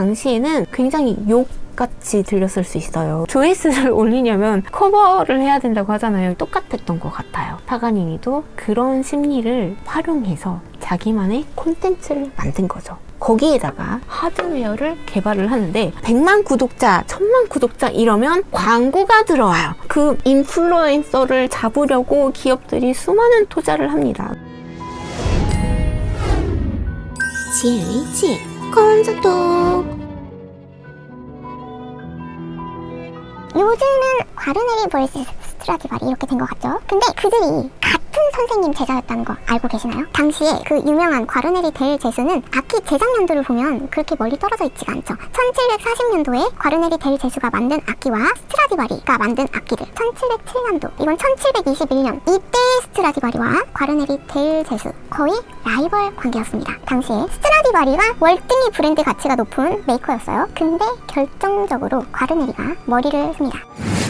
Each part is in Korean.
당시에는 굉장히 욕같이 들렸을 수 있어요. 조회수를 올리려면 커버를 해야 된다고 하잖아요. 똑같았던 것 같아요. 파가니니도 그런 심리를 활용해서 자기만의 콘텐츠를 만든 거죠. 거기에다가 하드웨어를 개발을 하는데 100만 구독자, 1000만 구독자 이러면 광고가 들어와요. 그 인플루엔서를 잡으려고 기업들이 수많은 투자를 합니다. 지혜의 지혜 콘서톡. 요즘은 과르네리 vs 스트라디바리 이렇게 된 것 같죠? 근데 그들이 같은 선생님 제자였다는 거 알고 계시나요? 당시에 그 유명한 과르네리 델 제수는 악기 제작 연도를 보면 그렇게 멀리 떨어져 있지가 않죠. 1740년도에 과르네리 델 제수가 만든 악기와 스트라디바리가 만든 악기들 1707년도, 이건 1721년, 이때의 스트라디바리와 과르네리 델 제수 거의 라이벌 관계였습니다. 당시에 스트라디바리가 월등히 브랜드 가치가 높은 메이커였어요. 근데 결정적으로 과르네리가 머리를 씁니다.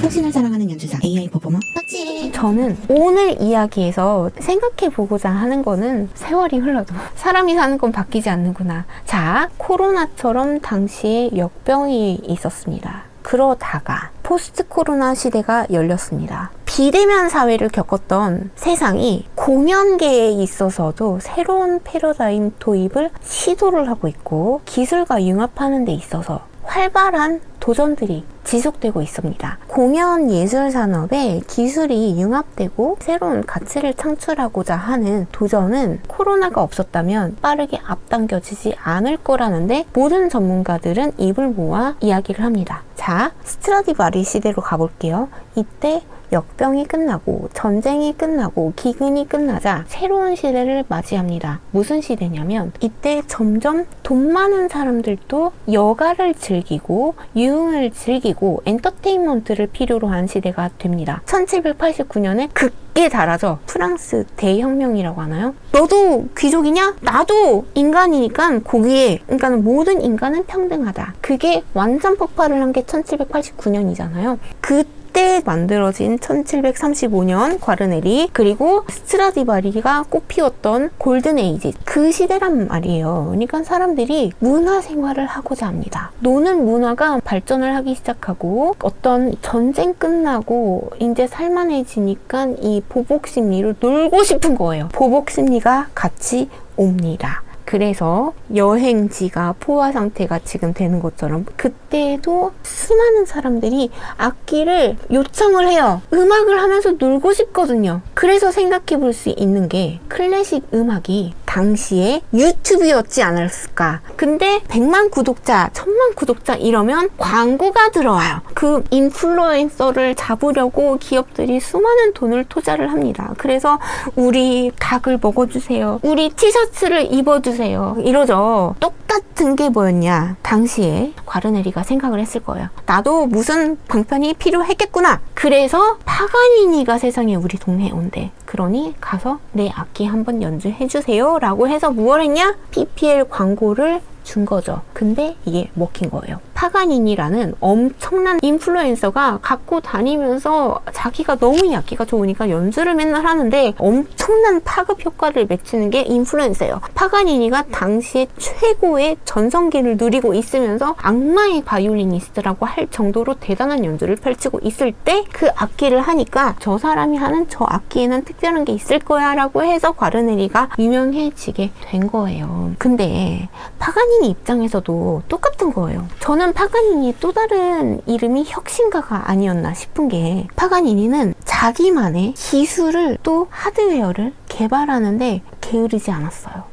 혁신을 사랑하는 연주자 AI 퍼포머 덕질. 저는 오늘 이야기에서 생각해보고자 하는 거는 세월이 흘러도 사람이 사는 건 바뀌지 않는구나. 자, 코로나처럼 당시에 역병이 있었습니다. 그러다가 포스트 코로나 시대가 열렸습니다. 비대면 사회를 겪었던 세상이 공연계에 있어서도 새로운 패러다임 도입을 시도를 하고 있고 기술과 융합하는 데 있어서 활발한 도전들이 지속되고 있습니다. 공연 예술 산업에 기술이 융합되고 새로운 가치를 창출하고자 하는 도전은 코로나가 없었다면 빠르게 앞당겨지지 않을 거라는데 모든 전문가들은 입을 모아 이야기를 합니다. 자, 스트라디바리 시대로 가볼게요. 이때 역병이 끝나고 전쟁이 끝나고 기근이 끝나자 새로운 시대를 맞이합니다. 무슨 시대냐면 이때 점점 돈 많은 사람들도 여가를 즐기고 유흥을 즐기고 엔터테인먼트를 필요로 한 시대가 됩니다. 1789년에 극에 달하죠. 프랑스 대혁명이라고 하나요? 너도 귀족이냐? 나도 인간이니까 거기에, 그러니까 모든 인간은 평등하다. 그게 완전 폭발을 한 게 1789년이잖아요. 그때 만들어진 1735년 과르네리 그리고 스트라디바리가 꽃피웠던 골든 에이지, 그 시대란 말이에요. 그러니까 사람들이 문화 생활을 하고자 합니다. 노는 문화가 발전을 하기 시작하고 어떤 전쟁 끝나고 이제 살만해지니까 이 보복 심리로 놀고 싶은 거예요. 보복 심리가 같이 옵니다. 그래서 여행지가 포화 상태가 지금 되는 것처럼 그때도 수많은 사람들이 악기를 요청을 해요. 음악을 하면서 놀고 싶거든요. 그래서 생각해 볼 수 있는 게 클래식 음악이 당시에 유튜브였지 않았을까. 근데 100만 구독자, 1000만 구독자 이러면 광고가 들어와요. 그 인플루엔서를 잡으려고 기업들이 수많은 돈을 투자를 합니다. 그래서 우리 닭을 먹어주세요. 우리 티셔츠를 입어주세요. 이러죠. 똑같은 게 뭐였냐. 당시에 과르네리가 생각을 했을 거예요. 나도 무슨 방편이 필요했겠구나. 그래서 파가니니가 세상에 우리 동네에 온대. 그러니 가서 내 악기 한번 연주해주세요 라고 해서 무엇 했냐? PPL 광고를 준 거죠. 근데 이게 먹힌 거예요. 파가니니라는 엄청난 인플루엔서가 갖고 다니면서 자기가 너무 이 악기가 좋으니까 연주를 맨날 하는데 엄청난 파급 효과를 맺히는 게 인플루엔서예요. 파가니니가 당시에 최고의 전성기를 누리고 있으면서 악마의 바이올리니스트라고 할 정도로 대단한 연주를 펼치고 있을 때 그 악기를 하니까 저 사람이 하는 저 악기에는 특별한 게 있을 거야 라고 해서 과르네리가 유명해지게 된 거예요. 근데 파가니니 입장에서도 똑같은 거예요. 저는 파가니니의 또 다른 이름이 혁신가가 아니었나 싶은 게 파가니니는 자기만의 기술을 또 하드웨어를 개발하는데 게으르지 않았어요.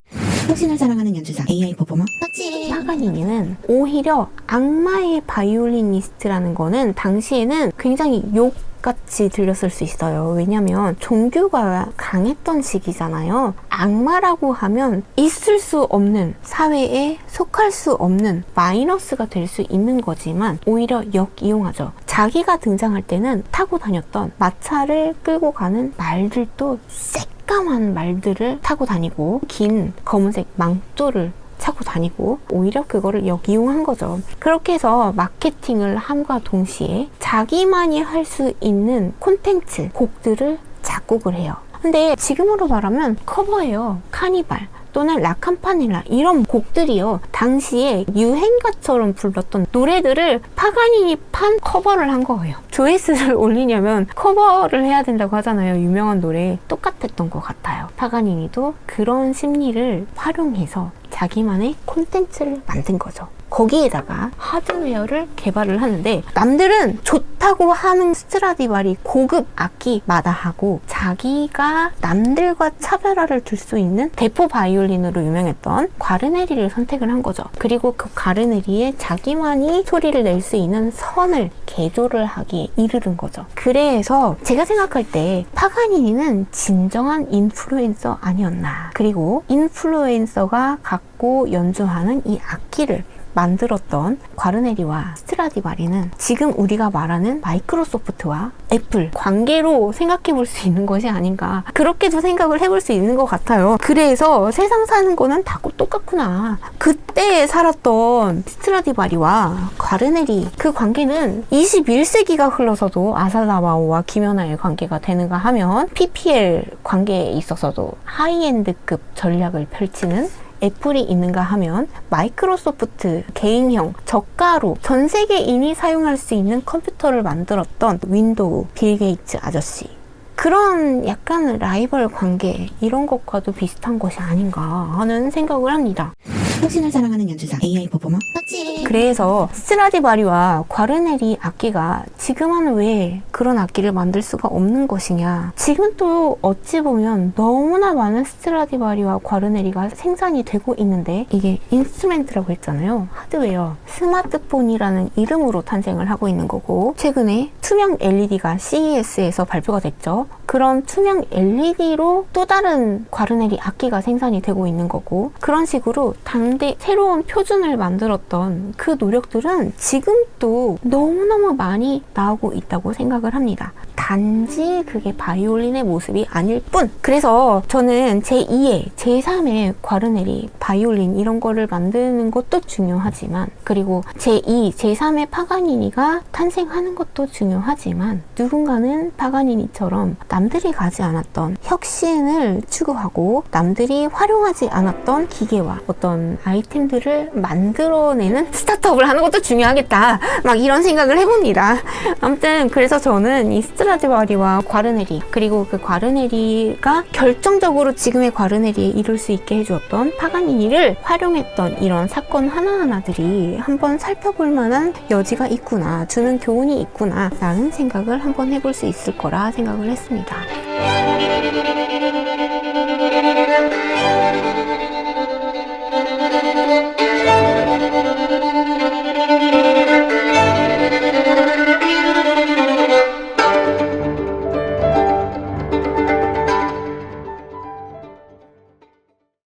혁신을 사랑하는 연주자 AI 퍼포머 덕질. 파가니니는 오히려 악마의 바이올리니스트라는 거는 당시에는 굉장히 욕같이 들렸을 수 있어요. 왜냐면 종교가 강했던 시기잖아요. 악마라고 하면 있을 수 없는, 사회에 속할 수 없는 마이너스가 될 수 있는 거지만 오히려 역이용하죠. 자기가 등장할 때는 타고 다녔던 마차를 끌고 가는 말들도 새까만 말들을 타고 다니고 긴 검은색 망토를 차고 다니고 오히려 그거를 역이용한 거죠. 그렇게 해서 마케팅을 함과 동시에 자기만이 할 수 있는 콘텐츠, 곡들을 작곡을 해요. 근데 지금으로 말하면 커버예요. 카니발. 또는 라캄파넬라 이런 곡들이요. 당시에 유행가처럼 불렀던 노래들을 파가니니 판 커버를 한 거예요. 조회수를 올리려면 커버를 해야 된다고 하잖아요. 유명한 노래. 똑같았던 것 같아요. 파가니니도 그런 심리를 활용해서 자기만의 콘텐츠를 만든 거죠. 거기에다가 하드웨어를 개발을 하는데 남들은 좋다고 하는 스트라디바리 고급 악기 마다하고 자기가 남들과 차별화를 둘 수 있는 대포 바이올린으로 유명했던 과르네리를 선택을 한 거죠. 그리고 그 과르네리에 자기만이 소리를 낼 수 있는 선을 개조를 하기에 이르른 거죠. 그래서 제가 생각할 때 파가니니는 진정한 인플루엔서 아니었나. 그리고 인플루엔서가 갖고 연주하는 이 악기를 만들었던 과르네리와 스트라디바리는 지금 우리가 말하는 마이크로소프트와 애플 관계로 생각해 볼 수 있는 것이 아닌가, 그렇게도 생각을 해볼 수 있는 것 같아요. 그래서 세상 사는 거는 다 똑같구나. 그때 살았던 스트라디바리와 과르네리 그 관계는 21세기가 흘러서도 아사다마오와 김연아의 관계가 되는가 하면 PPL 관계에 있어서도 하이엔드급 전략을 펼치는 애플이 있는가 하면 마이크로소프트 개인형 저가로 전 세계인이 사용할 수 있는 컴퓨터를 만들었던 윈도우 빌 게이츠 아저씨, 그런 약간 라이벌 관계, 이런 것과도 비슷한 것이 아닌가 하는 생각을 합니다. 혁신을 사랑하는 연주자 AI 퍼포머 빡지. 그래서 스트라디바리와 과르네리 악기가 지금은 왜 그런 악기를 만들 수가 없는 것이냐. 지금 또 어찌 보면 너무나 많은 스트라디바리와 과르네리가 생산이 되고 있는데 이게 인스트루멘트라고 했잖아요. 하드웨어. 스마트폰이라는 이름으로 탄생을 하고 있는 거고, 최근에 투명 LED가 CES에서 발표가 됐죠. 그런 투명 LED로 또 다른 과르네리 악기가 생산이 되고 있는 거고, 그런 식으로 당대 새로운 표준을 만들었던 그 노력들은 지금도 너무너무 많이 나오고 있다고 생각을 합니다. 단지 그게 바이올린의 모습이 아닐 뿐. 그래서 저는 제2의, 제3의 과르네리, 바이올린 이런 거를 만드는 것도 중요하지만, 그리고 제2, 제3의 파가니니가 탄생하는 것도 중요하지만, 누군가는 파가니니처럼 남들이 가지 않았던 혁신을 추구하고 남들이 활용하지 않았던 기계와 어떤 아이템들을 만들어내는 스타트업을 하는 것도 중요하겠다, 막 이런 생각을 해봅니다. 아무튼 그래서 저는 이 스트라디바리와 과르네리, 그리고 그 과르네리가 결정적으로 지금의 과르네리에 이룰 수 있게 해주었던 파가니니를 활용했던 이런 사건 하나하나들이 한번 살펴볼 만한 여지가 있구나, 주는 교훈이 있구나 라는 생각을 한번 해볼 수 있을 거라 생각을 했습니다.